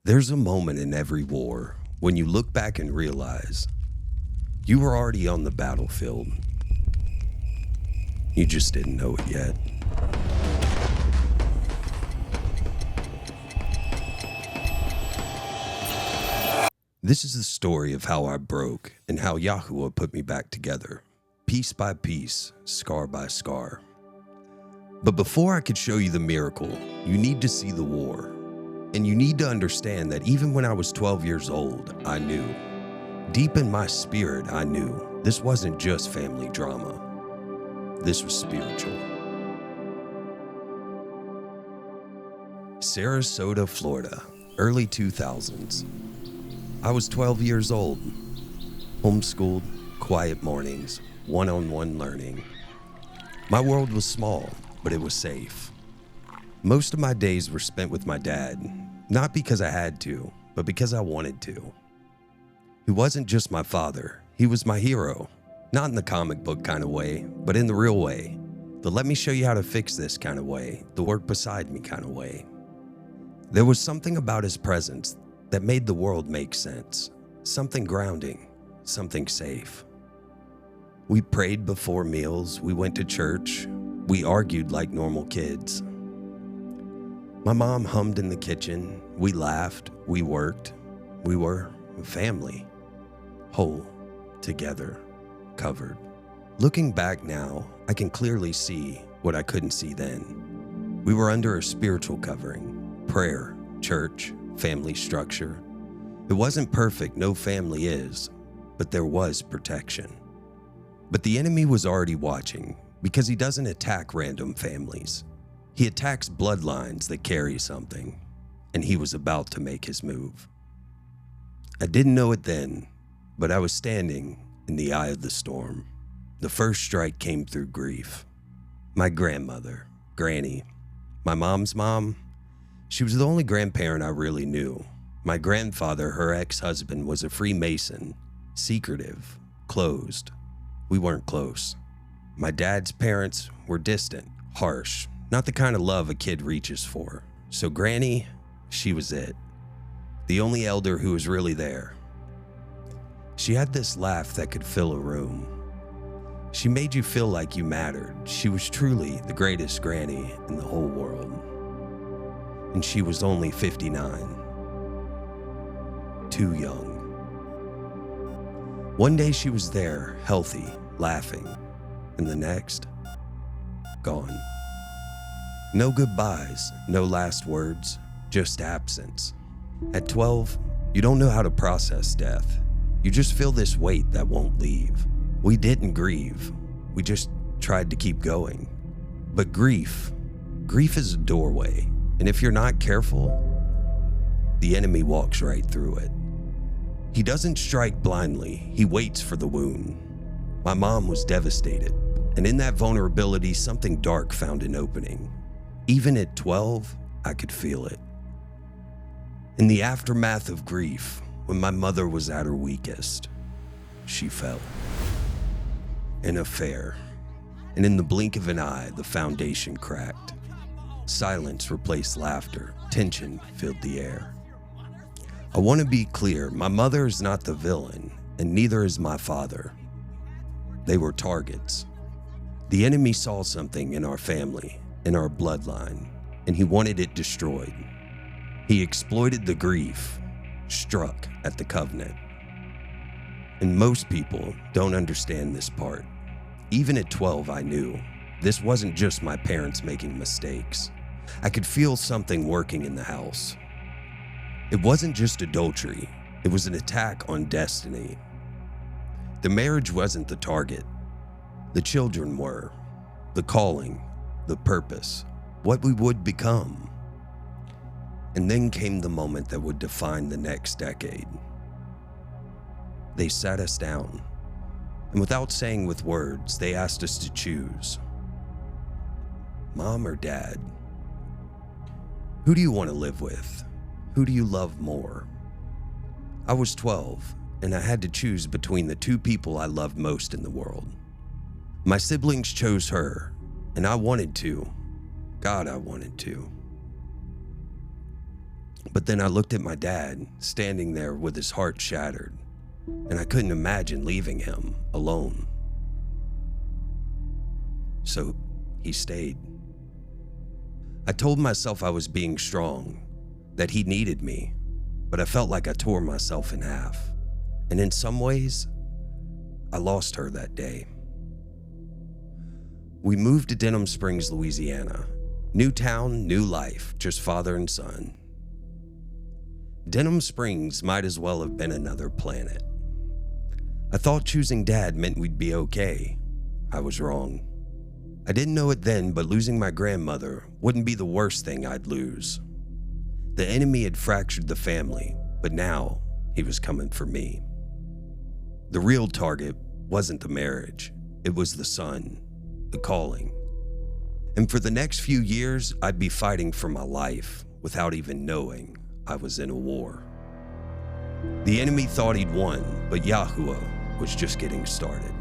There's a moment in every war when you look back and realize you were already on the battlefield. You just didn't know it yet. This is the story of how I broke and how YHWH put me back together, piece by piece, scar by scar. But before I could show you the miracle, you need to see the war. And you need to understand that even when I was 12 years old, I knew. Deep in my spirit, I knew this wasn't just family drama. This was spiritual. Sarasota, Florida, early 2000s. I was 12 years old, homeschooled, quiet mornings, one-on-one learning. My world was small, but it was safe. Most of my days were spent with my dad, not because I had to, but because I wanted to. He wasn't just my father, he was my hero. Not in the comic book kind of way, but in the real way. The let me show you how to fix this kind of way, the work beside me kind of way. There was something about his presence that made the world make sense. Something grounding, something safe. We prayed before meals, we went to church, we argued like normal kids. My mom hummed in the kitchen, we laughed, we worked. We were family, whole, together, covered. Looking back now, I can clearly see what I couldn't see then. We were under a spiritual covering, prayer, church, family structure. It wasn't perfect, no family is, but there was protection. But the enemy was already watching because he doesn't attack random families. He attacks bloodlines that carry something, and he was about to make his move. I didn't know it then, but I was standing in the eye of the storm. The first strike came through grief. My grandmother, Granny, my mom's mom, she was the only grandparent I really knew. My grandfather, her ex-husband, was a Freemason, secretive, closed. We weren't close. My dad's parents were distant, harsh, not the kind of love a kid reaches for. So Granny, she was it. The only elder who was really there. She had this laugh that could fill a room. She made you feel like you mattered. She was truly the greatest granny in the whole world. And she was only 59. Too young. One day she was there, healthy, laughing, and the next, gone. No goodbyes, no last words, just absence. At 12, you don't know how to process death. You just feel this weight that won't leave. We didn't grieve. We just tried to keep going. But grief is a doorway. And if you're not careful, the enemy walks right through it. He doesn't strike blindly. He waits for the wound. My mom was devastated. And in that vulnerability, something dark found an opening. Even at 12, I could feel it. In the aftermath of grief, when my mother was at her weakest, she fell. An affair. And in the blink of an eye, the foundation cracked. Silence replaced laughter. Tension filled the air. I want to be clear, my mother is not the villain, and neither is my father. They were targets. The enemy saw something in our family, in our bloodline, and he wanted it destroyed. He exploited the grief, struck at the covenant. And most people don't understand this part. Even at 12, I knew this wasn't just my parents making mistakes. I could feel something working in the house. It wasn't just adultery, it was an attack on destiny. The marriage wasn't the target. The children were. The calling, the purpose, what we would become. And then came the moment that would define the next decade. They sat us down, and without saying with words, they asked us to choose. Mom or dad? Who do you want to live with? Who do you love more? I was 12, and I had to choose between the two people I loved most in the world. My siblings chose her, and I wanted to. God, I wanted to. But then I looked at my dad, standing there with his heart shattered, and I couldn't imagine leaving him alone. So he stayed. I told myself I was being strong, that he needed me, but I felt like I tore myself in half. And in some ways, I lost her that day. We moved to Denham Springs, Louisiana. New town, new life, just father and son. Denham Springs might as well have been another planet. I thought choosing dad meant we'd be okay. I was wrong. I didn't know it then, but losing my grandmother wouldn't be the worst thing I'd lose. The enemy had fractured the family, but now he was coming for me. The real target wasn't the marriage, it was the son, the calling. And for the next few years, I'd be fighting for my life without even knowing I was in a war. The enemy thought he'd won, but YHWH was just getting started.